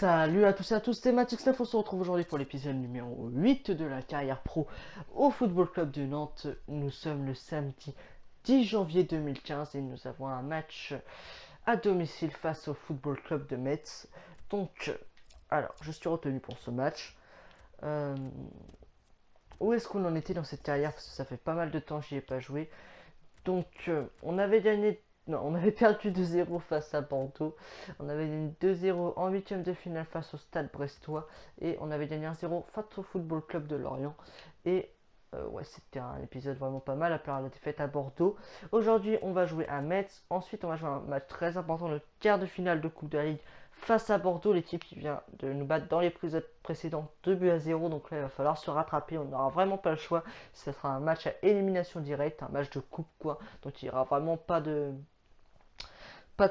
Salut à tous et à tous, c'est Matix9, on se retrouve aujourd'hui pour l'épisode numéro 8 de la carrière pro au Football Club de Nantes. Nous sommes le samedi 10 janvier 2015 et nous avons un match à domicile face au Football Club de Metz. Donc, alors, je suis retenu pour ce match. Où est-ce qu'on en était dans cette carrière? Parce que ça fait pas mal de temps que j'y ai pas joué. Donc, on avait gagné. Non, on avait perdu 2-0 face à Bordeaux. On avait gagné 2-0 en huitième de finale face au Stade Brestois. Et on avait gagné 1-0 face au Football Club de Lorient. Et ouais, c'était un épisode vraiment pas mal, à part la défaite à Bordeaux. Aujourd'hui, on va jouer à Metz. Ensuite, on va jouer un match très important, le quart de finale de Coupe de la Ligue face à Bordeaux, l'équipe qui vient de nous battre dans les épisodes précédents 2-0. Donc là, il va falloir se rattraper. On n'aura vraiment pas le choix. Ce sera un match à élimination directe, un match de coupe, quoi. Donc il n'y aura vraiment pas de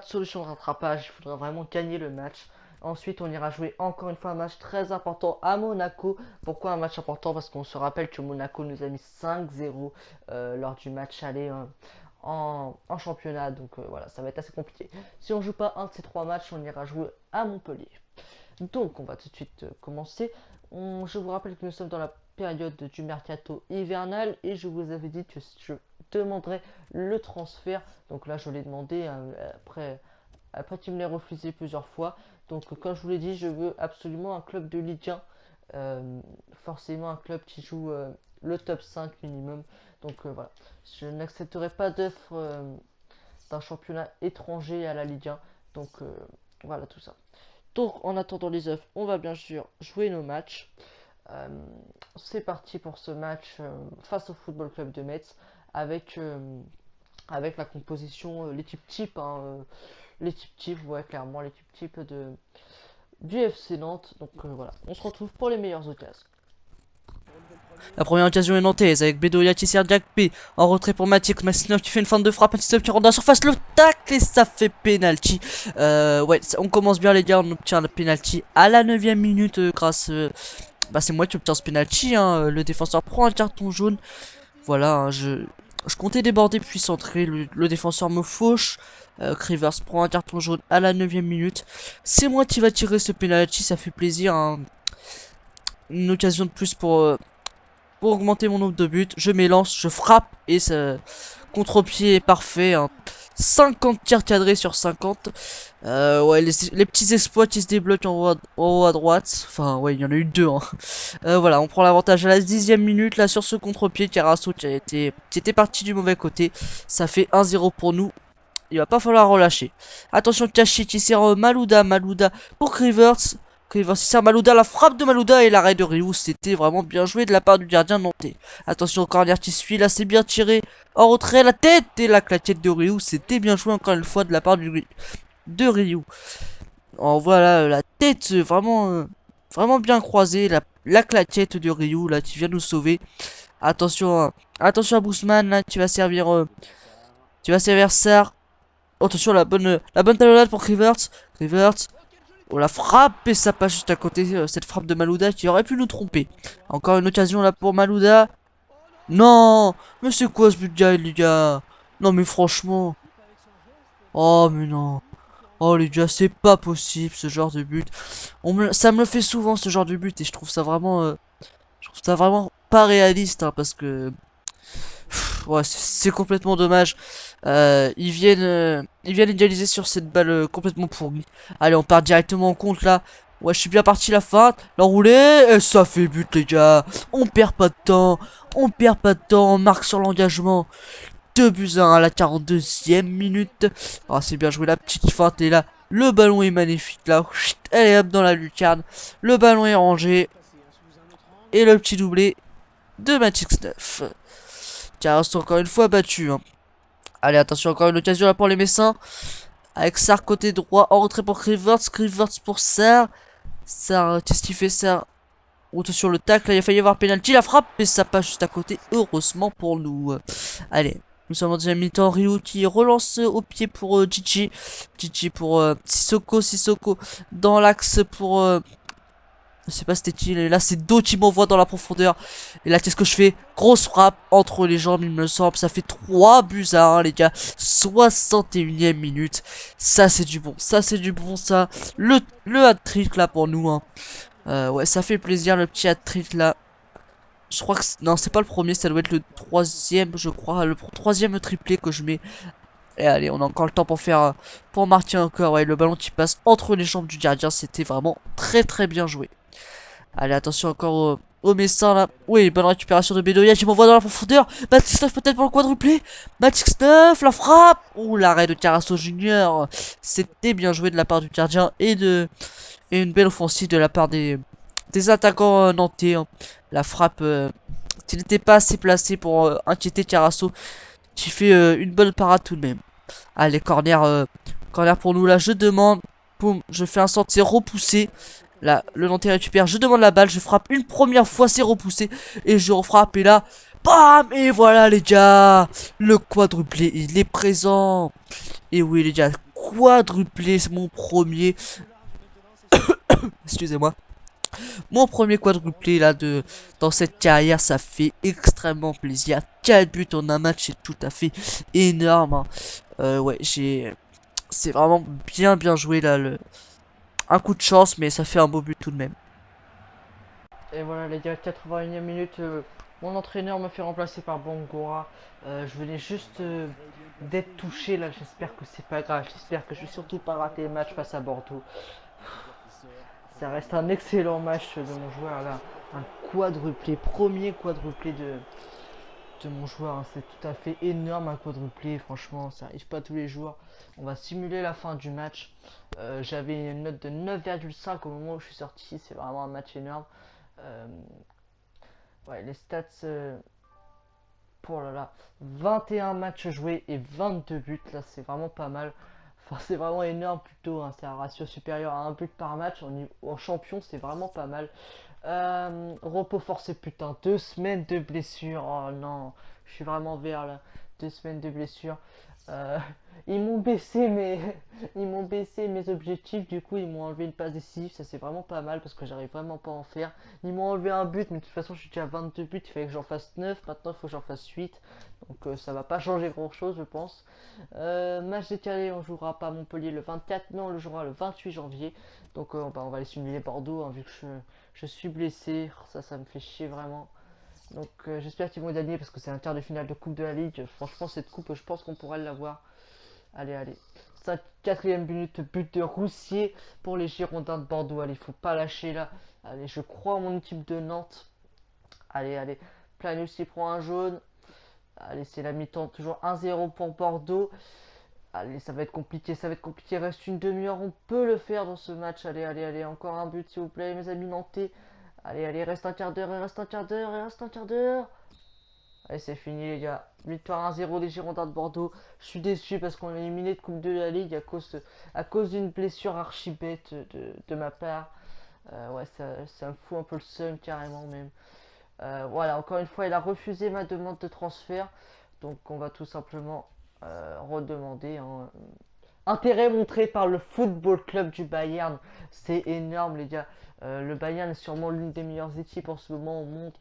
solution de rattrapage. Il faudra vraiment gagner le match. Ensuite, on ira jouer encore une fois un match très important à Monaco. Pourquoi un match important? Parce qu'on se rappelle que Monaco nous a mis 5-0 lors du match aller en championnat. Donc voilà, ça va être assez compliqué. Si on joue pas un de ces trois matchs, on ira jouer à Montpellier. Donc, on va tout de suite commencer. Je vous rappelle que nous sommes dans la période du mercato hivernal et je vous avais dit que je demanderais le transfert. Donc là, je l'ai demandé après qu'il me l'ait refusé plusieurs fois. Donc, comme je vous l'ai dit, je veux absolument un club de Ligue 1. Forcément, un club qui joue le top 5 minimum. Donc voilà, je n'accepterai pas d'offre d'un championnat étranger à la Ligue 1. Donc voilà tout ça. Donc en attendant les offres, on va bien sûr jouer nos matchs. Euh, c'est parti pour ce match face au Football Club de Metz avec la composition, l'équipe type, hein, l'équipe type, ouais, clairement l'équipe type du FC Nantes. Donc voilà, on se retrouve pour les meilleures occasions. La première occasion est nantaise avec Bedoya qui sert Diakpé en retrait pour Matix. Massinov qui fait une feinte de frappe. Massinov qui rentre dans la surface. Le tacle et ça fait penalty. Ouais, on commence bien les gars. On obtient le penalty à la 9ème minute grâce. Bah, c'est moi qui obtiens ce penalty. Hein. Le défenseur prend un carton jaune. Voilà, hein, je comptais déborder puis centrer. Le défenseur me fauche. Krivers prend un carton jaune à la 9ème minute. C'est moi qui va tirer ce penalty. Ça fait plaisir. Hein. Une occasion de plus pour augmenter mon nombre de buts. Je m'élance, je frappe et ça contre-pied est parfait. Hein. 50 tirs cadrés sur 50. Ouais, les petits exploits qui se débloquent en haut à droite. Enfin, ouais, il y en a eu deux. Hein. Voilà, on prend l'avantage à la 10ème minute. Là, sur ce contre-pied, Carasso qui était parti du mauvais côté. Ça fait 1-0 pour nous. Il va pas falloir relâcher. Attention, Kachi qui sert Malouda. Malouda pour Krivers. Krivers qui sert Malouda. La frappe de Malouda et l'arrêt de Ryu. C'était vraiment bien joué de la part du gardien nantais. Attention au corner qui suit. Là, c'est bien tiré. En retrait, la tête et la claquette de Ryu. C'était bien joué encore une fois de la part de Ryu. Oh, voilà, la tête vraiment bien croisée. La claquette de Ryu là qui vient nous sauver. Attention, attention à Bousman là qui va servir. Sarr. Attention, la bonne talonnade pour Rivers. Rivers. Oh, la frappe et ça passe juste à côté. Cette frappe de Malouda qui aurait pu nous tromper. Encore une occasion là pour Malouda. Non, mais c'est quoi ce but là, les gars? Non, mais franchement. Oh, mais non. Oh, les gars, c'est pas possible ce genre de but. Ça me le fait souvent ce genre de but et je trouve ça vraiment pas réaliste hein, parce que. Ouais, c'est complètement dommage. Ils viennent égaliser sur cette balle complètement pourrie. Allez, on part directement en compte là. Ouais, je suis bien parti la feinte. L'enroulé. Et ça fait but, les gars. On perd pas de temps. On perd pas de temps. On marque sur l'engagement. 2-1 à la 42ème minute. Ah, c'est bien joué la petite feinte. Et là, le ballon est magnifique là. Chut, elle est hop dans la lucarne. Le ballon est rangé. Et le petit doublé de Matix 9. Car c'est encore une fois battu. Hein. Allez, attention, encore une occasion là pour les Messins. Avec Sarr côté droit, en retrait pour Krivers. Krivers pour Sarr. Sarr, qu'est-ce qu'il fait Sarr? Route sur le tacle, là, il a failli avoir penalty. La frappe, et ça passe juste à côté. Heureusement pour nous. Allez, nous sommes en deuxième mi-temps. Ryu qui relance au pied pour Gigi. Gigi pour Sissoko. Sissoko dans l'axe pour Je sais pas c'était qui, et là c'est Do qui m'envoie dans la profondeur. Et là qu'est-ce que je fais? Grosse frappe entre les jambes il me semble. Ça fait 3 buts à 1 les gars. 61e minute. Ça c'est du bon, ça c'est du bon ça. Le hat-trick là pour nous hein. Ouais ça fait plaisir le petit hat-trick là. Je crois que... Non c'est pas le premier, ça doit être le troisième je crois. Le troisième triplé que je mets. Et allez, on a encore le temps pour faire, pour marquer encore. Ouais, le ballon qui passe entre les jambes du gardien, c'était vraiment très très bien joué. Allez, attention encore au Messin là. Oui, bonne récupération de Bedoya qui m'envoie dans la profondeur. Matix 9 peut-être pour le quadruplé. Matix 9, la frappe. Ouh, l'arrêt de Carasso Junior. C'était bien joué de la part du gardien et une belle offensive de la part des attaquants nantais. Hein. La frappe qui n'était pas assez placée pour inquiéter Carasso qui fait une bonne parade tout de même. Allez, corner pour nous là, je demande. Boum, je fais un sortie repoussé. Là, le Nantais récupère, je demande la balle, je frappe une première fois, c'est repoussé. Et je refrappe et là, bam. Et voilà les gars, le quadruplé, il est présent. Et oui les gars, quadruplé, c'est mon premier. Excusez-moi. Mon premier quadruplé là dans cette carrière, ça fait extrêmement plaisir. 4 buts en un match, c'est tout à fait énorme. Hein. Ouais, c'est vraiment bien joué là. Un coup de chance, mais ça fait un beau but tout de même. Et voilà les gars, 81e minute, mon entraîneur me fait remplacer par Bangura. Je venais juste d'être touché là, j'espère que c'est pas grave, j'espère que je vais surtout pas rater le match face à Bordeaux. Ça reste un excellent match de mon joueur là, un quadruplé, premier quadruplé de mon joueur, hein. C'est tout à fait énorme un quadruplé, franchement ça arrive pas tous les jours. On va simuler la fin du match. J'avais une note de 9,5 au moment où je suis sorti, c'est vraiment un match énorme. Euh, ouais, les stats, pour là là, 21 matchs joués et 22 buts, là c'est vraiment pas mal. Enfin, c'est vraiment énorme plutôt, hein. C'est un ratio supérieur à un but par match. En champion, c'est vraiment pas mal. Repos forcé, putain, 2 semaines de blessure. Oh non, je suis vraiment vert là. 2 semaines de blessure. Euh, ils m'ont baissé ils m'ont baissé mes objectifs. Du coup, ils m'ont enlevé une passe décisive. Ça c'est vraiment pas mal parce que j'arrive vraiment pas à en faire. Ils m'ont enlevé un but, mais de toute façon, je suis déjà à 22 buts. Il fallait que j'en fasse 9. Maintenant, il faut que j'en fasse 8. Donc, ça va pas changer grand chose, je pense. Match décalé, on jouera pas à Montpellier le 24, mais on le jouera le 28 janvier. Donc, on va aller simuler Bordeaux, hein, vu que je suis blessé. Ça me fait chier vraiment. Donc j'espère qu'ils vont gagner parce que c'est un quart de finale de Coupe de la Ligue. Franchement, cette coupe, je pense qu'on pourrait l'avoir. Allez, allez. 4e minute, but de Roussier pour les Girondins de Bordeaux. Allez, il faut pas lâcher là. Allez, je crois en mon équipe de Nantes. Allez, allez. Planus il prend un jaune. Allez, c'est la mi-temps. Toujours 1-0 pour Bordeaux. Allez, ça va être compliqué, ça va être compliqué. Il reste une demi-heure, on peut le faire dans ce match. Allez, allez, allez. Encore un but, s'il vous plaît, mes amis nantais. Allez, allez, reste un quart d'heure, il reste un quart d'heure, il reste un quart d'heure. Allez, c'est fini, les gars. Victoire 1-0 des Girondins de Bordeaux. Je suis déçu parce qu'on est éliminé de Coupe de la Ligue à cause d'une blessure archi bête de ma part. Ouais, ça me fout un peu le seum, carrément, même. Voilà, encore une fois, il a refusé ma demande de transfert. Donc, on va tout simplement redemander. Hein. Intérêt montré par le Football Club du Bayern. C'est énorme, les gars. Le Bayern est sûrement l'une des meilleures équipes en ce moment au monde.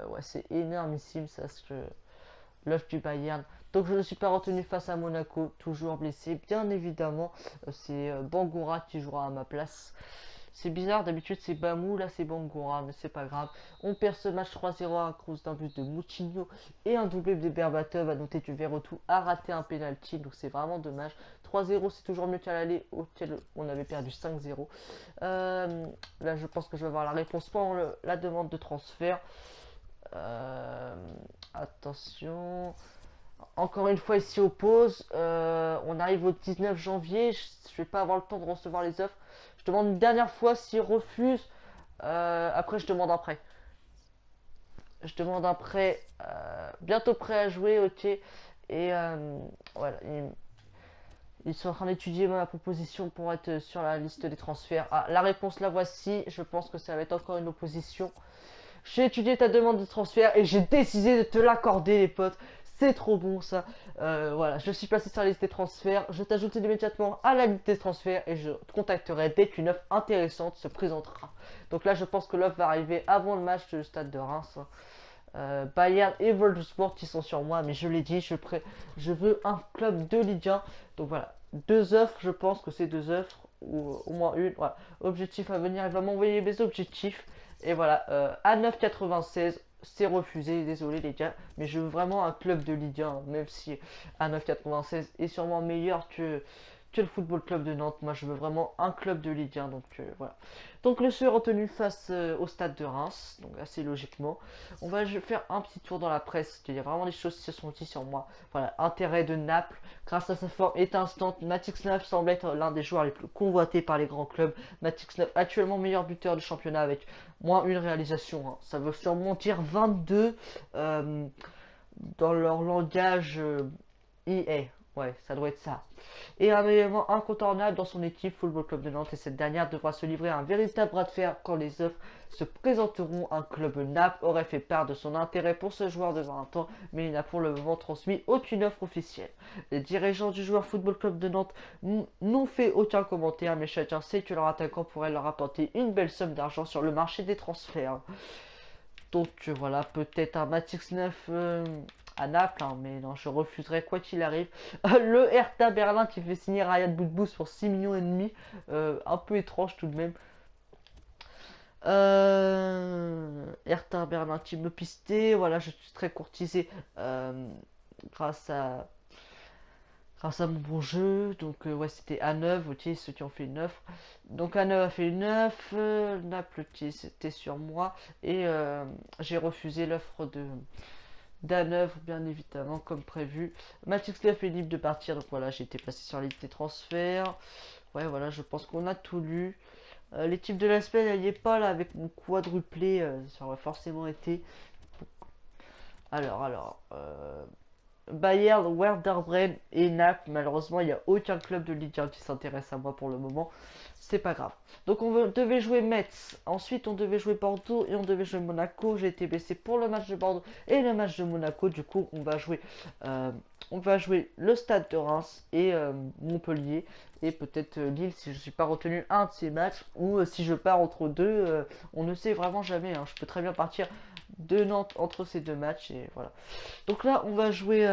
Ouais, c'est énormissime, ça, l'œuf du Bayern. Donc, je ne suis pas retenu face à Monaco, toujours blessé. Bien évidemment, c'est Bangura qui jouera à ma place. C'est bizarre, d'habitude c'est Bamou, là c'est Bangura, mais c'est pas grave. On perd ce match 3-0 à cause d'un but de Moutinho et un doublé de Berbatov. À noter que Verretou a raté un penalty, donc c'est vraiment dommage. 3-0 c'est toujours mieux qu'à l'aller auquel on avait perdu 5-0. Là je pense que je vais avoir la réponse pour la demande de transfert. Attention. Encore une fois ici aux pauses. On arrive au 19 janvier. Je vais pas avoir le temps de recevoir les offres. Je demande une dernière fois s'il refuse. Après, je demande un prêt. Je demande un prêt. Bientôt prêt à jouer, ok. Et voilà. Ils sont en train d'étudier ma proposition pour être sur la liste des transferts. Ah, la réponse la voici. Je pense que ça va être encore une opposition. J'ai étudié ta demande de transfert et j'ai décidé de te l'accorder, les potes. c'est trop bon ça. Voilà, je suis passé sur la liste des transferts. Je t'ajoute immédiatement à la liste des transferts et je te contacterai dès qu'une offre intéressante se présentera. Donc là, je pense que l'offre va arriver avant le match du stade de Reims. Bayern et Wolfsburg qui sont sur moi, mais je l'ai dit, je veux un club de Ligue 1. Donc voilà, deux offres, je pense que c'est deux offres, ou au moins une. Voilà. Objectif à venir, il va m'envoyer mes objectifs. Et voilà, à 9,96, c'est refusé, désolé les gars, mais je veux vraiment un club de Ligue 1, même si à 9,96 est sûrement meilleur que le Football Club de Nantes. Moi, je veux vraiment un club de Ligue 1, donc voilà. Donc le jeu est retenu face au stade de Reims, donc assez logiquement. On va faire un petit tour dans la presse, il y a vraiment des choses qui se sont dites sur moi. Voilà, intérêt de Naples, grâce à sa forme étincelante, Matic 9 semble être l'un des joueurs les plus convoités par les grands clubs. Matic 9 actuellement meilleur buteur du championnat avec moins une réalisation, hein. Ça veut sûrement dire 22 dans leur langage EA. Ouais, ça doit être ça. Et un élément incontournable dans son équipe, Football Club de Nantes, et cette dernière devra se livrer à un véritable bras de fer quand les offres se présenteront. Un club Naples aurait fait part de son intérêt pour ce joueur de 20 ans, mais il n'a pour le moment transmis aucune offre officielle. Les dirigeants du joueur Football Club de Nantes n'ont fait aucun commentaire, mais chacun sait que leur attaquant pourrait leur apporter une belle somme d'argent sur le marché des transferts. Donc voilà, peut-être un Matix 9 à Naples, hein, mais non, je refuserai quoi qu'il arrive. Le Hertha Berlin qui fait signer Ryan Boudbouz pour 6 millions et demi, un peu étrange tout de même. Hertha Berlin qui me pistait, voilà, je suis très courtisé grâce à mon bon jeu. Donc ouais, c'était A9, ok, ceux qui ont fait une offre. Donc A9 a fait une offre, Naples qui c'était sur moi, et j'ai refusé l'offre de d'A9 bien évidemment comme prévu. Matix Clef est libre de partir, donc voilà, j'ai été placé sur la liste des transferts. Ouais, voilà, je pense qu'on a tout lu. L'équipe de la semaine, elle y est pas là avec mon quadruplé, ça aurait forcément été. Alors, Bayern, Werder Bremen et Naples. Malheureusement, il n'y a aucun club de Ligue 1 qui s'intéresse à moi pour le moment. C'est pas grave. Donc devait jouer Metz. Ensuite, on devait jouer Bordeaux et on devait jouer Monaco. J'ai été blessé pour le match de Bordeaux et le match de Monaco. Du coup, euh, on va jouer le Stade de Reims et Montpellier. Et peut-être Lille si je suis pas retenu un de ces matchs. Ou si je pars entre deux, on ne sait vraiment jamais, hein. Je peux très bien partir de Nantes entre ces deux matchs. Et voilà. Donc là, on va jouer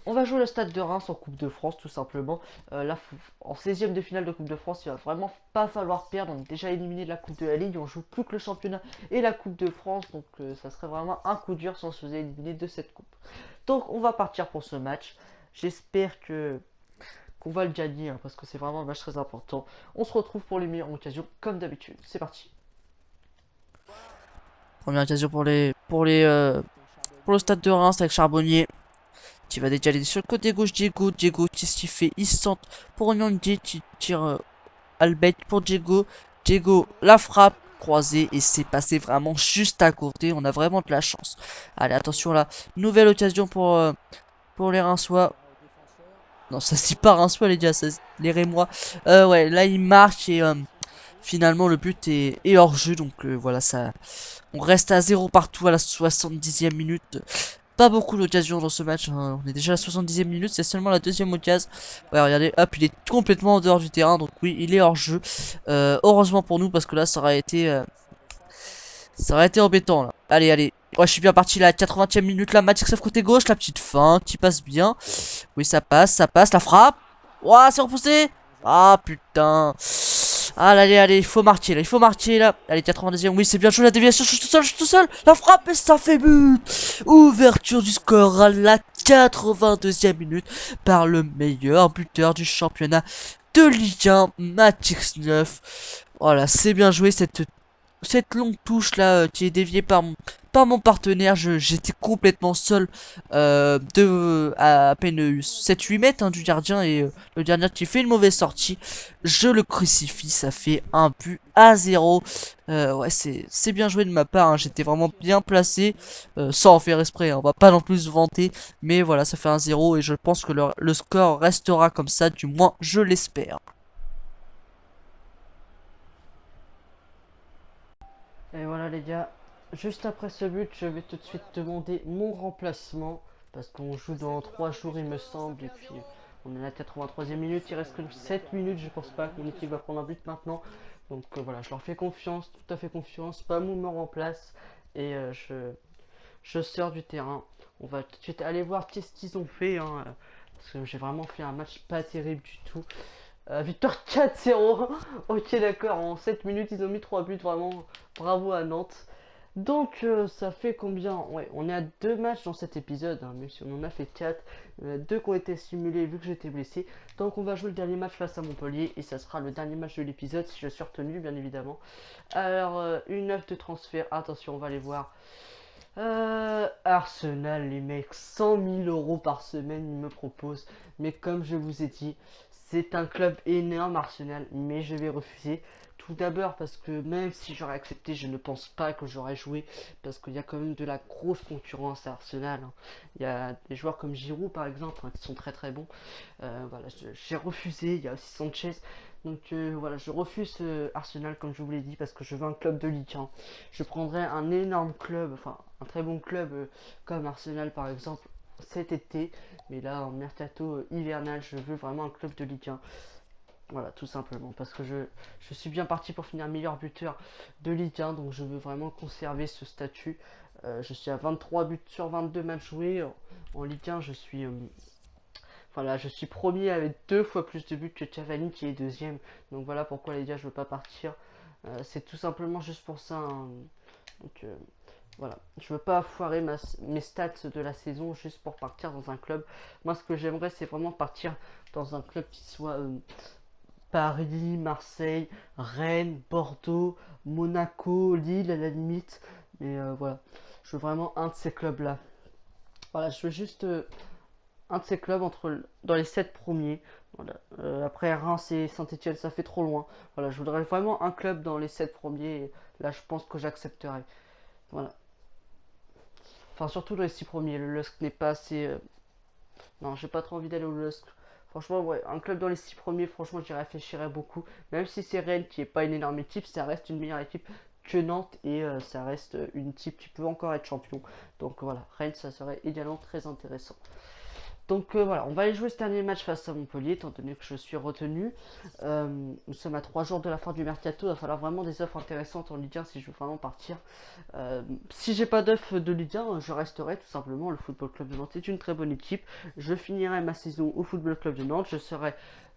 le Stade de Reims en Coupe de France, tout simplement. Là, en 16e de finale de Coupe de France, il va vraiment pas falloir perdre. On est déjà éliminé de la Coupe de la Ligue. On joue plus que le championnat et la Coupe de France. Donc, ça serait vraiment un coup dur si on se faisait éliminer de cette coupe. Donc, on va partir pour ce match. J'espère qu'on va le gagner, hein, parce que c'est vraiment un match très important. On se retrouve pour les meilleures occasions, comme d'habitude. C'est parti. Première occasion pour pour le stade de Reims avec Charbonnier qui va décaler sur le côté gauche. Diego, qu'est-ce qu'il fait? Il se centre pour Nyangui qui tire Albert pour Diego. Diego, la frappe croisée et c'est passé vraiment juste à côté. On a vraiment de la chance. Allez, attention là. Nouvelle occasion pour les Reims-Sois. Non, ça c'est pas Reims-Sois les gars, ça, les Rémois. Ouais, là il marque et finalement le but est hors jeu. Donc voilà, ça, on reste à 0 partout à la 70e minute. Pas beaucoup d'occasions dans ce match, hein. On est déjà à la 70e minute, c'est seulement la deuxième occasion. Ouais, regardez, hop, il est complètement en dehors du terrain, donc oui, il est hors jeu. Heureusement pour nous, parce que là, ça aurait été embêtant, là. Allez. Ouais, je suis bien parti là, à 80e minute, là, Matix sauf côté gauche, la petite feinte qui passe bien. Oui, ça passe, la frappe. Ouah, c'est repoussé. Ah, putain. Ah, allez, il faut marquer là, Allez, 92e, oui, c'est bien joué la déviation, je suis tout seul. La frappe et ça fait but. Ouverture du score à la 82e minute par le meilleur buteur du championnat de Ligue 1, Matix 9. Voilà, c'est bien joué cette longue touche là qui est déviée par mon partenaire. J'étais complètement seul à peine 7-8 mètres, hein, du gardien, et le gardien qui fait une mauvaise sortie, je le crucifie. Ça fait un but à 0. Ouais, c'est bien joué de ma part, hein. J'étais vraiment bien placé, sans en faire exprès, hein. On va pas non plus se vanter, mais voilà, ça fait un 0 et je pense que le score restera comme ça, du moins je l'espère. Et voilà les gars, juste après ce but, je vais tout de suite demander mon remplacement. parce qu'on joue dans 3 jours il me semble, et puis on est à la 83e minute, il reste que 7 minutes, je pense pas que mon équipe va prendre un but maintenant. Donc voilà, je leur fais confiance, tout à fait confiance, Pamou me remplace, et je sors du terrain. On va tout de suite aller voir qu'est-ce qu'ils ont fait, hein, parce que j'ai vraiment fait un match pas terrible du tout. Victoire 4-0. Ok, d'accord, en 7 minutes ils ont mis 3 buts, vraiment bravo à Nantes. Donc ça fait combien? Ouais, on est à 2 matchs dans cet épisode, hein, même si on en a fait 4. Il y en a 2 qui ont été simulés vu que j'étais blessé. Donc on va jouer le dernier match face à Montpellier et ça sera le dernier match de l'épisode si je suis retenu, bien évidemment. Alors, une offre de transfert, attention, on va aller voir. Arsenal, les mecs, 100 000 euros par semaine, ils me proposent. Mais comme je vous ai dit, c'est un club énorme, Arsenal, mais je vais refuser. Tout d'abord parce que même si j'aurais accepté, je ne pense pas que j'aurais joué. Parce qu'il y a quand même de la grosse concurrence à Arsenal, hein. Il y a des joueurs comme Giroud, par exemple, hein, qui sont très très bons. Voilà, j'ai refusé. Il y a aussi Sanchez. Donc voilà, je refuse Arsenal comme je vous l'ai dit parce que je veux un club de Ligue 1. Je prendrais un énorme club, enfin un très bon club comme Arsenal par exemple cet été. Mais là en mercato hivernal, je veux vraiment un club de Ligue 1. Voilà, tout simplement parce que je suis bien parti pour finir meilleur buteur de Ligue 1. Donc je veux vraiment conserver ce statut. Je suis à 23 buts sur 22 matchs joués. En Ligue 1, je suis... voilà, je suis premier avec 2 fois plus de buts que Cavani qui est deuxième. Donc voilà pourquoi les gars, je veux pas partir. C'est tout simplement juste pour ça, hein. Donc voilà, je veux pas foirer mes stats de la saison juste pour partir dans un club. Moi, ce que j'aimerais, c'est vraiment partir dans un club qui soit Paris, Marseille, Rennes, Bordeaux, Monaco, Lille à la limite. Mais voilà, je veux vraiment un de ces clubs-là. Voilà, je veux juste un de ces clubs dans les 7 premiers. Voilà. Après Reims et Saint-Etienne, ça fait trop loin. Voilà, je voudrais vraiment un club dans les 7 premiers. Et là, je pense que j'accepterai. Voilà. Enfin, surtout dans les 6 premiers. Le LUSK n'est pas assez. Non, j'ai pas trop envie d'aller au LUSK. Franchement, ouais, un club dans les 6 premiers, franchement, j'y réfléchirais beaucoup. Même si c'est Rennes qui est pas une énorme équipe, ça reste une meilleure équipe que Nantes et ça reste une équipe qui peut encore être champion. Donc voilà, Rennes, ça serait également très intéressant. Donc voilà, on va aller jouer ce dernier match face à Montpellier, étant donné que je suis retenu. Nous sommes à 3 jours de la fin du mercato, il va falloir vraiment des offres intéressantes en Ligue 1 si je veux vraiment partir. Si j'ai pas d'offre de Ligue 1, je resterai tout simplement. Le Football Club de Nantes est une très bonne équipe. Je finirai ma saison au Football Club de Nantes, je serai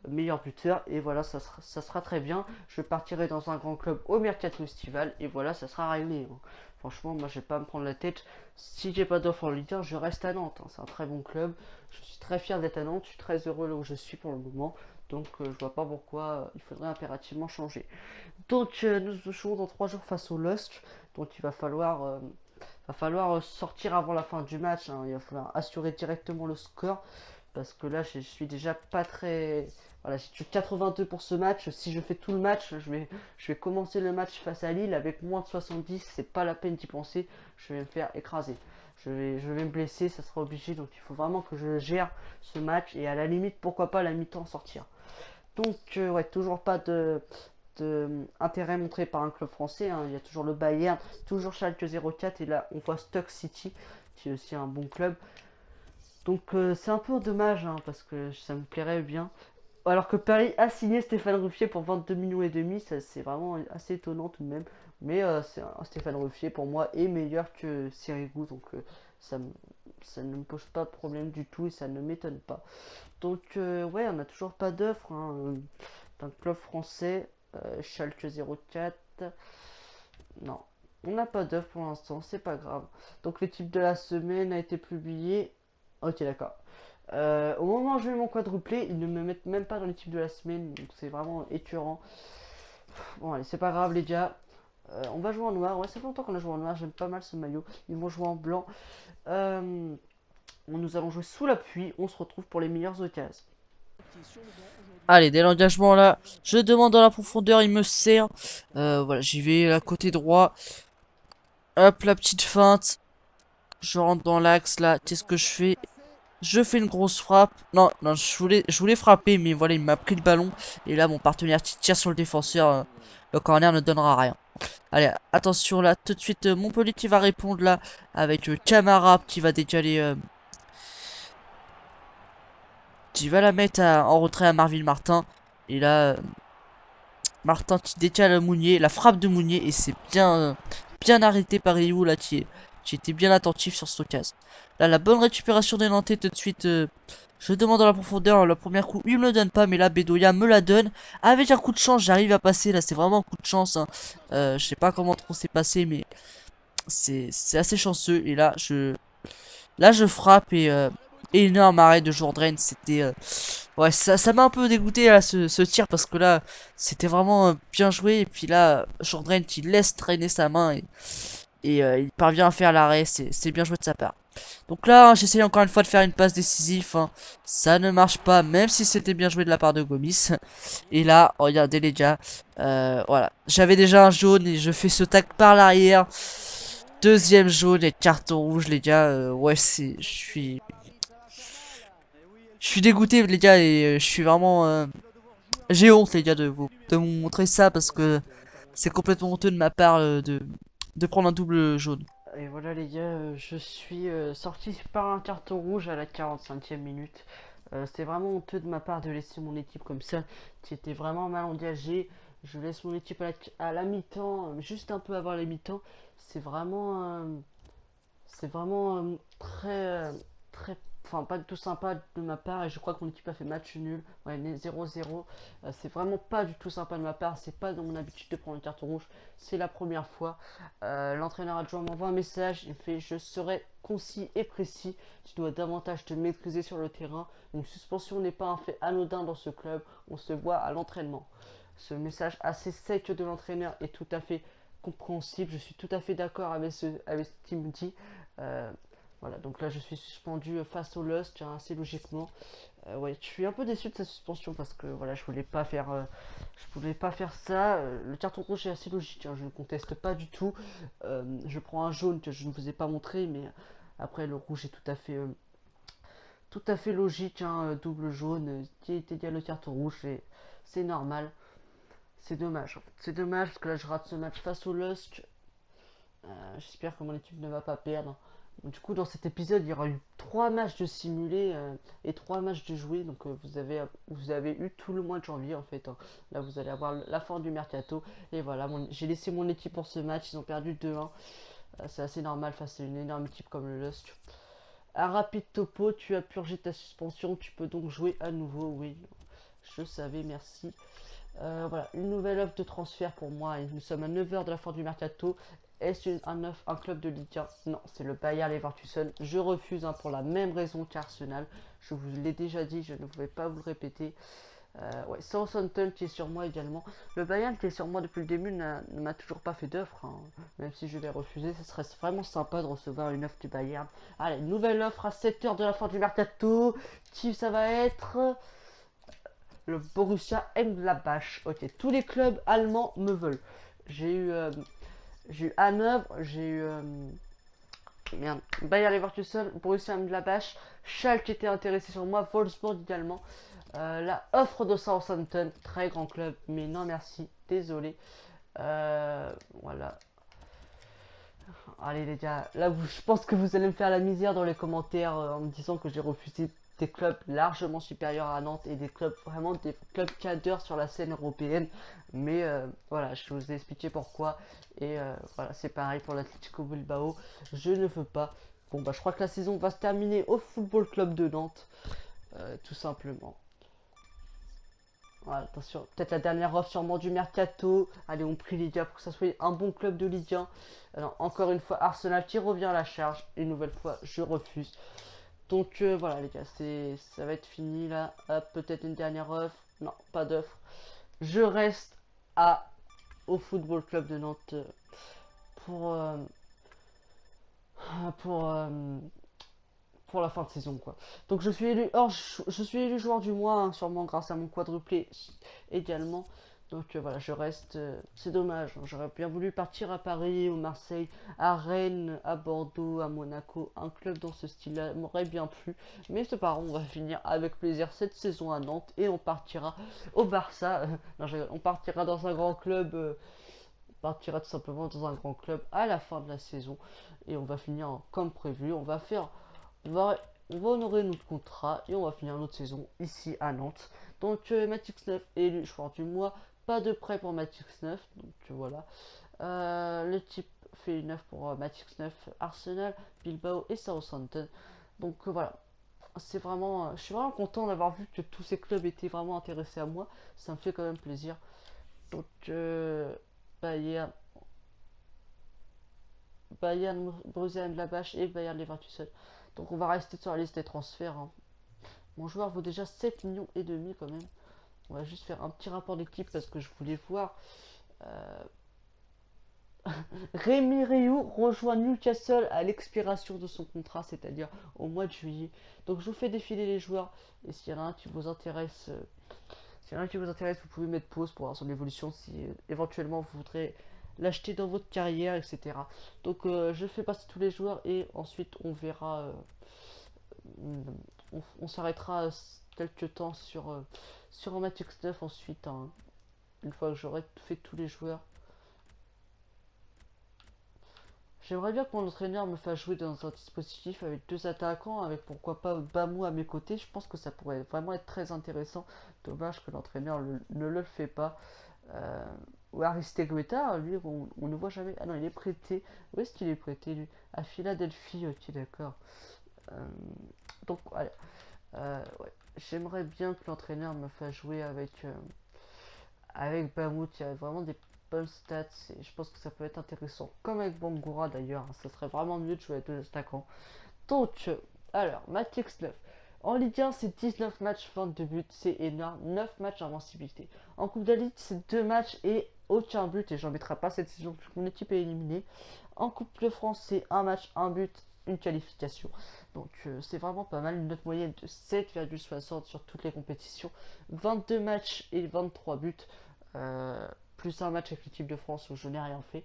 meilleur buteur et voilà, ça sera très bien. Je partirai dans un grand club au mercato estival et voilà, ça sera réglé, hein. Franchement, moi je vais pas me prendre la tête. Si j'ai pas d'offre en Ligue 1, je reste à Nantes, hein. C'est un très bon club. Je suis très fier d'être à Nantes. Je suis très heureux là où je suis pour le moment. Donc je vois pas pourquoi il faudrait impérativement changer. Donc nous jouons dans 3 jours face au LUSK. Donc il va falloir sortir avant la fin du match, hein. Il va falloir assurer directement le score. Parce que là je suis déjà pas très... Voilà, j'ai tué 82 pour ce match. Si je fais tout le match, je vais commencer le match face à Lille avec moins de 70. C'est pas la peine d'y penser. Je vais me faire écraser. Je vais me blesser, ça sera obligé. Donc il faut vraiment que je gère ce match. Et à la limite, pourquoi pas la mi-temps sortir. Donc ouais, toujours pas de intérêt montré par un club français, hein. Il y a toujours le Bayern, toujours Schalke 04. Et là, on voit Stoke City, qui est aussi un bon club. Donc c'est un peu dommage, hein, parce que ça me plairait bien. Alors que Paris a signé Stéphane Ruffier pour 22 millions et demi, ça c'est vraiment assez étonnant tout de même. Mais Stéphane Ruffier pour moi est meilleur que Sirigu, donc ça, ça ne me pose pas de problème du tout et ça ne m'étonne pas. Donc ouais, on n'a toujours pas d'offre, hein, d'un club français, Schalke 04. Non, on n'a pas d'offre pour l'instant, c'est pas grave. Donc l'équipe de la semaine a été publiée. Ok, d'accord. Au moment où je mets mon quadruplé, ils ne me mettent même pas dans l'équipe de la semaine, donc c'est vraiment écœurant. Bon, allez, c'est pas grave, les gars. On va jouer en noir. Ouais, ça fait longtemps qu'on a joué en noir, j'aime pas mal ce maillot. Ils vont jouer en blanc. Nous allons jouer sous la pluie. On se retrouve pour les meilleures occasions. Allez, dès l'engagement là, je demande dans la profondeur, il me sert. Voilà, j'y vais à côté droit. Hop, la petite feinte. Je rentre dans l'axe là. Qu'est-ce que je fais? Je fais une grosse frappe. Non, non, je voulais frapper, mais voilà, il m'a pris le ballon. Et là, mon partenaire tire sur le défenseur. Le corner ne donnera rien. Allez, attention là, tout de suite, Montpellier qui va répondre là. Avec Camara qui va décaler qui va la mettre en retrait à Marvin Martin. Et là, Martin qui décale Mounier, la frappe de Mounier, et c'est bien arrêté par Ryu là, qui était bien attentif sur cette occasion. Là, la bonne récupération des Nantais tout de suite. Je demande dans la profondeur, le premier coup, il me le donne pas, mais là, Bedoya me la donne. Avec un coup de chance, j'arrive à passer, là, c'est vraiment un coup de chance. Hein. Je sais pas comment trop c'est passé, mais c'est assez chanceux. Et là, je frappe et énorme arrêt de Jourdain. C'était ouais, ça m'a un peu dégoûté là, ce tir parce que là, c'était vraiment bien joué. Et puis là, Jourdain qui laisse traîner sa main et il parvient à faire l'arrêt. C'est bien joué de sa part. Donc là, hein, j'essaye encore une fois de faire une passe décisive. Hein. Ça ne marche pas, même si c'était bien joué de la part de Gomis. Et là, regardez les gars, voilà, j'avais déjà un jaune et je fais ce tac par l'arrière. Deuxième jaune et carton rouge, les gars. Ouais, je suis dégoûté, les gars, et je suis vraiment. J'ai honte, les gars, de vous montrer ça parce que c'est complètement honteux de ma part de prendre un double jaune. Et voilà les gars, je suis sorti par un carton rouge à la 45e minute. C'est vraiment honteux de ma part de laisser mon équipe comme ça, qui était vraiment mal engagée. Je laisse mon équipe à la mi-temps, juste un peu avant la mi-temps. C'est vraiment, très, très, enfin pas du tout sympa de ma part. Et je crois que mon équipe a fait match nul, ouais, 0-0. C'est vraiment pas du tout sympa de ma part. C'est pas dans mon habitude de prendre le carton rouge. C'est la première fois. L'entraîneur adjoint m'envoie un message. Il fait: je serai concis et précis. Tu dois davantage te maîtriser sur le terrain. Une suspension n'est pas un fait anodin dans ce club. On se voit à l'entraînement. Ce message assez sec de l'entraîneur est tout à fait compréhensible. Je suis tout à fait d'accord avec ce qu'il me dit. Euh, voilà, donc là je suis suspendu face au Lust, hein, assez logiquement. Ouais, je suis un peu déçu de sa suspension parce que voilà, je voulais pas faire ça. Le carton rouge est assez logique, hein, je ne conteste pas du tout. Je prends un jaune que je ne vous ai pas montré, mais après le rouge est tout à fait logique, hein, double jaune qui est égal au carton rouge, et c'est normal. C'est dommage. C'est dommage parce que là je rate ce match face au Lusk. J'espère que mon équipe ne va pas perdre. Du coup, dans cet épisode, il y aura eu 3 matchs de simulés et 3 matchs de joués. Donc, vous avez eu tout le mois de janvier en fait. Hein. Là, vous allez avoir la fin du mercato. Et voilà, j'ai laissé mon équipe pour ce match. Ils ont perdu 2-1. C'est assez normal face à une énorme équipe comme le Lusk. Un rapide topo, tu as purgé ta suspension. Tu peux donc jouer à nouveau. Oui, je savais, merci. Voilà, une nouvelle offre de transfert pour moi. Et nous sommes à 9h de la fin du mercato. Est-ce un club de Ligue 1? Non, c'est le Bayer Leverkusen. Je refuse, hein, pour la même raison qu'Arsenal. Je vous l'ai déjà dit, je ne pouvais pas vous le répéter. Ouais, Southampton qui est sur moi également. Le Bayern qui est sur moi depuis le début ne m'a toujours pas fait d'offre. Hein. Même si je vais refuser, ce serait vraiment sympa de recevoir une offre du Bayern. Allez, nouvelle offre à 7h de la fin du mercato. Qui ça va être? Le Borussia Mönchengladbach. Ok, tous les clubs allemands me veulent. J'ai eu Hanovre, j'ai eu Bayer Leverkusen, Borussia Mönchengladbach, Schalke était intéressé sur moi, Wolfsburg également. La offre de Southampton, très grand club, mais non merci, désolé. Voilà. Allez les gars, là je pense que vous allez me faire la misère dans les commentaires en me disant que j'ai refusé des clubs largement supérieurs à Nantes et des clubs, vraiment des clubs cadres sur la scène européenne. Mais voilà, je vous ai expliqué pourquoi. Et voilà, c'est pareil pour l'Atlético Bilbao. Je ne veux pas. Bon bah je crois que la saison va se terminer au Football Club de Nantes. Tout simplement. Voilà, attention, peut-être la dernière offre sûrement du mercato. Allez, on prie Liga pour que ça soit un bon club de Ligue 1. Alors, encore une fois, Arsenal qui revient à la charge. Une nouvelle fois, je refuse. Donc voilà les gars, ça va être fini là. Hop, peut-être une dernière offre. Non, pas d'offre. Je reste au Football Club de Nantes pour, euh, pour, euh, pour la fin de saison quoi. Donc je suis élu, je suis élu joueur du mois, hein, sûrement grâce à mon quadruplé également. Donc voilà, je reste. C'est dommage, hein, j'aurais bien voulu partir à Paris, au Marseille, à Rennes, à Bordeaux, à Monaco. Un club dans ce style-là m'aurait bien plu. Mais c'est pas grave, on va finir avec plaisir cette saison à Nantes et on partira au Barça. Non, on partira dans un grand club. On partira tout simplement dans un grand club à la fin de la saison. Et on va finir comme prévu. On va on va honorer notre contrat et on va finir notre saison ici à Nantes. Donc Matix 9 élu joueur du mois, pas de prêt pour Matix 9, donc voilà. Le type fait une 9 pour Matix 9, Arsenal, Bilbao et Southampton. Donc voilà, c'est vraiment, je suis vraiment content d'avoir vu que tous ces clubs étaient vraiment intéressés à moi. Ça me fait quand même plaisir. Donc Bayern, Bayern Bruxelles-Labache et Bayern Leverkusen. Donc on va rester sur la liste des transferts, hein. Mon joueur vaut déjà 7 millions et demi quand même. On va juste faire un petit rapport d'équipe parce que je voulais voir. Euh, Rémi Rioux rejoint Newcastle à l'expiration de son contrat, c'est-à-dire au mois de juillet. Donc je vous fais défiler les joueurs et s'il y en a un qui vous intéresse, vous pouvez mettre pause pour voir son évolution si éventuellement vous voudrez l'acheter dans votre carrière, etc. Donc je fais passer tous les joueurs et ensuite on verra, on s'arrêtera quelques temps sur un match X9 ensuite, hein, une fois que j'aurai fait tous les joueurs. J'aimerais bien que mon entraîneur me fasse jouer dans un dispositif avec deux attaquants, avec pourquoi pas Bamou à mes côtés. Je pense que ça pourrait vraiment être très intéressant. Dommage que l'entraîneur ne le fait pas. Euh, ou Aristegueta, lui, on ne voit jamais. Ah non, il est prêté. Où est-ce qu'il est prêté, lui? À Philadelphie, ok, d'accord. Euh, donc, voilà. Ouais. J'aimerais bien que l'entraîneur me fasse jouer avec Bamout. Il y a vraiment des bonnes stats et je pense que ça peut être intéressant. Comme avec Bangura d'ailleurs, hein, ça serait vraiment mieux de jouer avec deux attaquants. Donc, alors, match X9. En Ligue 1, c'est 19 matchs, 22 buts, c'est énorme. 9 matchs d'invincibilité. En Coupe d'Elite, c'est 2 matchs et aucun but. Et j'en mettrai pas cette saison puisque mon équipe est éliminée. En Coupe de France, c'est un match, un but, une qualification. Donc c'est vraiment pas mal. Une note moyenne de 7,60 sur toutes les compétitions. 22 matchs et 23 buts. Plus un match avec l'équipe de France où je n'ai rien fait.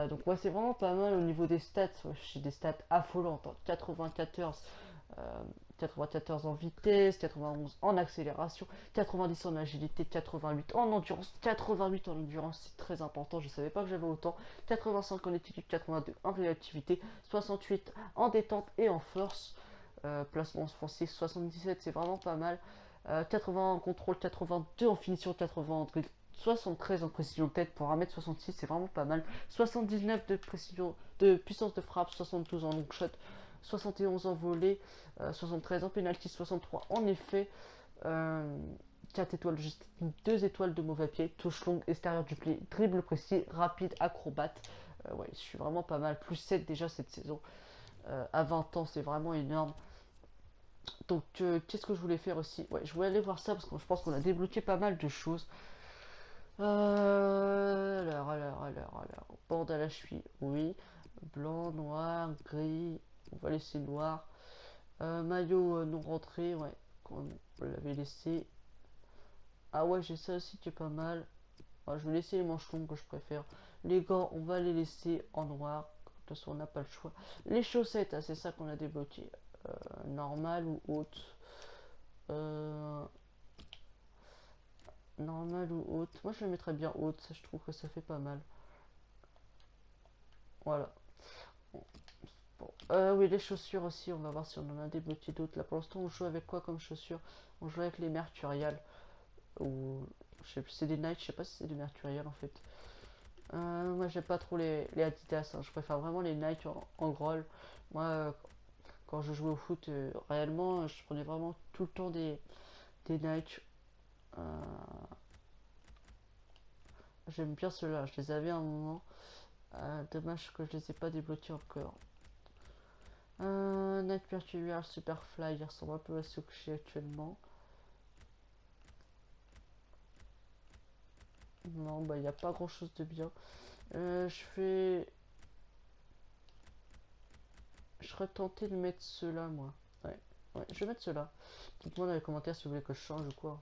Donc ouais, c'est vraiment pas mal au niveau des stats. Ouais, j'ai des stats affolantes, hein. 94 en vitesse, 91 en accélération, 90 en agilité, 88 en endurance, 88 en endurance, c'est très important, je ne savais pas que j'avais autant, 85 en équilibre, 82 en réactivité, 68 en détente et en force, placement offensif 77, c'est vraiment pas mal, 80 en contrôle, 82 en finition, 80 en dribble, 73 en précision de tête pour 1m66, c'est vraiment pas mal. 79 de précision, de puissance de frappe, 72 en long shot, 71 en volée, 73 en penalty, 63 en effet, 4 étoiles juste, 2 étoiles de mauvais pied, touche longue, extérieur du pli, dribble précis, rapide, acrobate. Ouais, je suis vraiment pas mal. Plus 7 déjà cette saison. À 20 ans, c'est vraiment énorme. Donc, qu'est-ce que je voulais faire aussi? Ouais, je voulais aller voir ça parce que je pense qu'on a débloqué pas mal de choses. Alors. Bande à la cheville, oui. Blanc, noir, gris. On va laisser noir. Maillot non rentré, ouais. On l'avait laissé. Ah ouais, j'ai ça aussi qui est pas mal. Ouais, je vais laisser les manches longues que je préfère. Les gants, on va les laisser en noir. De toute façon, on n'a pas le choix. Les chaussettes, ah, c'est ça qu'on a débloqué. Normal ou haute. Normal ou haute. Moi, je le mettrais bien haute. Ça, je trouve que ça fait pas mal. Voilà. Bon. Oui, les chaussures aussi. On va voir si on en a débloqué d'autres. Là, pour l'instant, on joue avec quoi comme chaussures? On joue avec les Mercurial. Ou je sais plus, c'est des Nike. Je sais pas si c'est des Mercurial en fait. Moi, j'aime pas trop les Adidas, hein. Je préfère vraiment les Nike en groll. Moi, quand je jouais au foot, réellement, je prenais vraiment tout le temps des Nike. Euh, J'aime bien ceux-là, je les avais à un moment. Dommage que je les ai pas débloqués encore. Nike Mercurial Superfly, il ressemble un peu à ceux que j'ai actuellement. Non, bah il n'y a pas grand chose de bien. Je serais tenté de mettre ceux-là, moi. Ouais, je vais mettre ceux-là. Dites-moi dans les commentaires si vous voulez que je change ou quoi.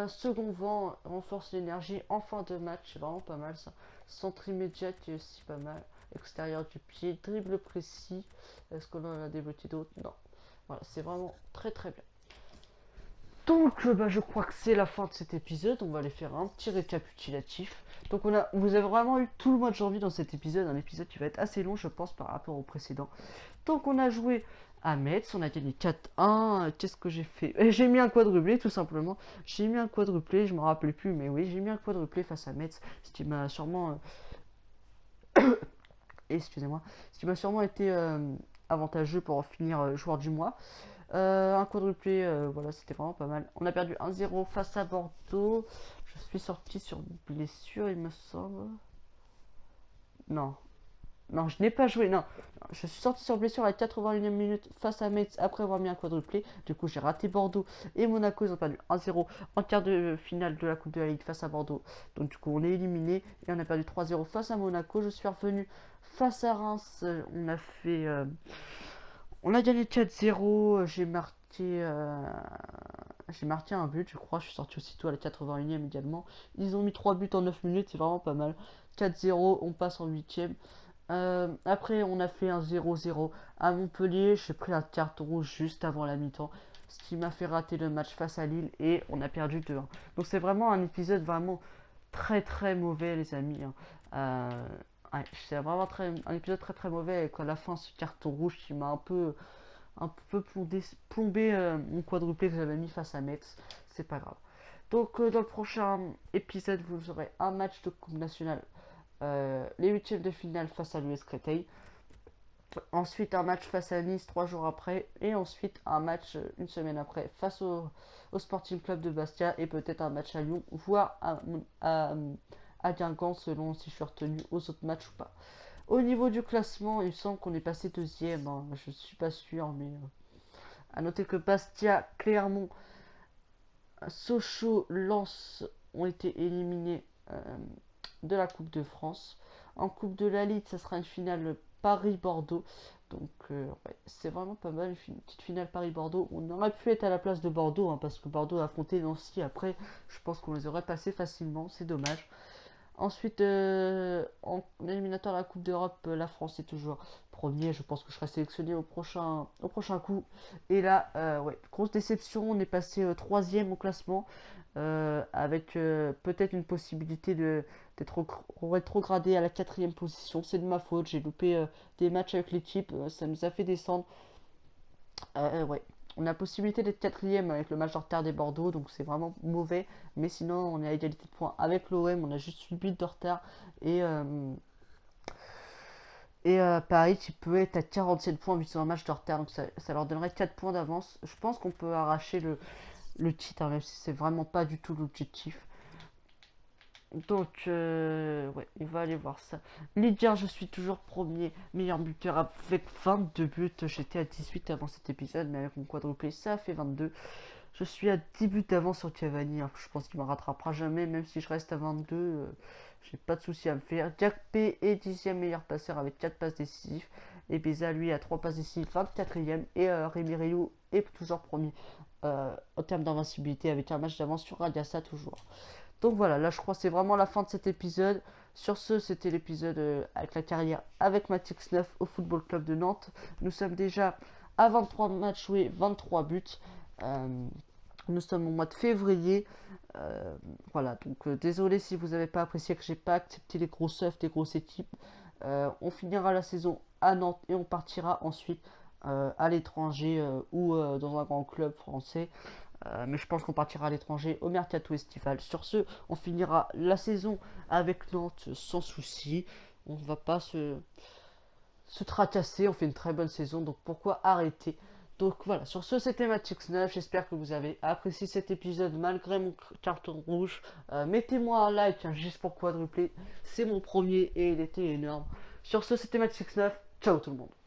Second vent, renforce l'énergie en fin de match, c'est vraiment pas mal ça. Centre immédiat qui est aussi pas mal. Extérieur du pied, dribble précis. Est-ce qu'on en a débloqué d'autres? Non. Voilà, c'est vraiment très très bien. Donc, bah, je crois que c'est la fin de cet épisode. On va aller faire un petit récapitulatif. Donc, vous avez vraiment eu tout le mois de janvier dans cet épisode. Un épisode qui va être assez long, je pense, par rapport au précédent. Donc, on a joué à Metz. On a gagné 4-1. Qu'est-ce que j'ai fait? J'ai mis un quadruplé, tout simplement. J'ai mis un quadruplé, je me rappelle plus, mais oui, j'ai mis un quadruplé face à Metz, ce qui m'a sûrement excusez-moi, ce qui m'a sûrement été avantageux pour finir joueur du mois. Un quadruplé, voilà, c'était vraiment pas mal. On a perdu 1-0 face à Bordeaux. Je suis sorti sur blessure, il me semble. Non, non, je n'ai pas joué, non. Je suis sorti sur blessure à la 81e minute face à Metz après avoir mis un quadruplé. Du coup, j'ai raté Bordeaux et Monaco. Ils ont perdu 1-0 en quart de finale de la Coupe de la Ligue face à Bordeaux. Donc, du coup, on est éliminé et on a perdu 3-0 face à Monaco. Je suis revenu face à Reims. On a gagné 4-0. J'ai marqué un but, je crois. Je suis sorti aussitôt à la 81e également. Ils ont mis 3 buts en 9 minutes. C'est vraiment pas mal. 4-0, on passe en 8e. Après, on a fait un 0-0 à Montpellier. J'ai pris un carton rouge juste avant la mi-temps, ce qui m'a fait rater le match face à Lille et on a perdu 2-1. Donc, c'est vraiment un épisode vraiment très très mauvais, les amis, hein. Ouais, c'est vraiment un épisode très très mauvais avec à la fin ce carton rouge qui m'a un peu plombé mon quadruplé que j'avais mis face à Metz. C'est pas grave. Donc, dans le prochain épisode, vous aurez un match de Coupe nationale, les huitièmes de finale face à l'US Créteil. Ensuite, un match face à Nice 3 jours après. Et ensuite, un match une semaine après face au Sporting Club de Bastia. Et peut-être un match à Lyon, voire à Guingamp, selon si je suis retenu aux autres matchs ou pas. Au niveau du classement, il me semble qu'on est passé deuxième, hein. Je suis pas sûr, mais à noter que Bastia, Clermont, Sochaux, Lens ont été éliminés de la Coupe de France. En Coupe de la Ligue, ça sera une finale Paris-Bordeaux. Donc, ouais, c'est vraiment pas mal, une petite finale Paris-Bordeaux. On aurait pu être à la place de Bordeaux, hein, parce que Bordeaux a affronté Nancy. Après, je pense qu'on les aurait passés facilement. C'est dommage. Ensuite, en éliminatoire de la Coupe d'Europe, la France est toujours premier. Je pense que je serai sélectionné au prochain coup. Et là, ouais, grosse déception. On est passé troisième au classement, avec peut-être une possibilité d'être rétrogradé à la quatrième position. C'est de ma faute. J'ai loupé des matchs avec l'équipe. Ça nous a fait descendre. Ouais. On a la possibilité d'être quatrième avec le match de retard des Bordeaux, donc c'est vraiment mauvais. Mais sinon, on est à égalité de points avec l'OM, on a juste 8 buts de retard. Et Paris qui peut être à 47 points vu qu'ils ont un match de retard, donc ça leur donnerait 4 points d'avance. Je pense qu'on peut arracher le titre, hein, même si c'est vraiment pas du tout l'objectif. Donc, ouais, on va aller voir ça. Ligue 1, je suis toujours premier, meilleur buteur avec 22 buts. J'étais à 18 avant cet épisode, mais avec mon quadruplé, ça a fait 22. Je suis à 10 buts d'avance sur Cavani, hein. Je pense qu'il ne me rattrapera jamais, même si je reste à 22. J'ai pas de souci à me faire. Jack P est 10e meilleur passeur avec 4 passes décisives. Et Beza, lui, a 3 passes décisives, 24e. Et Rémi Rioux est toujours premier en termes d'invincibilité avec un match d'avance sur Radiassa toujours. Donc voilà, là je crois que c'est vraiment la fin de cet épisode. Sur ce, c'était l'épisode avec la carrière avec Matix 9 au Football Club de Nantes. Nous sommes déjà à 23 matchs joués, 23 buts. Euh, nous sommes au mois de février. Voilà, donc désolé si vous n'avez pas apprécié que j'ai pas accepté les gros œufs des grosses équipes. On finira la saison à Nantes et on partira ensuite à l'étranger ou dans un grand club français. Mais je pense qu'on partira à l'étranger au mercato estival. Sur ce, on finira la saison avec Nantes sans souci. On ne va pas se tracasser. On fait une très bonne saison, donc pourquoi arrêter? Donc voilà, sur ce, c'était Matix 9. J'espère que vous avez apprécié cet épisode malgré mon carton rouge. Mettez-moi un like, hein, juste pour quadrupler. C'est mon premier et il était énorme. Sur ce, c'était Matix 9. Ciao tout le monde.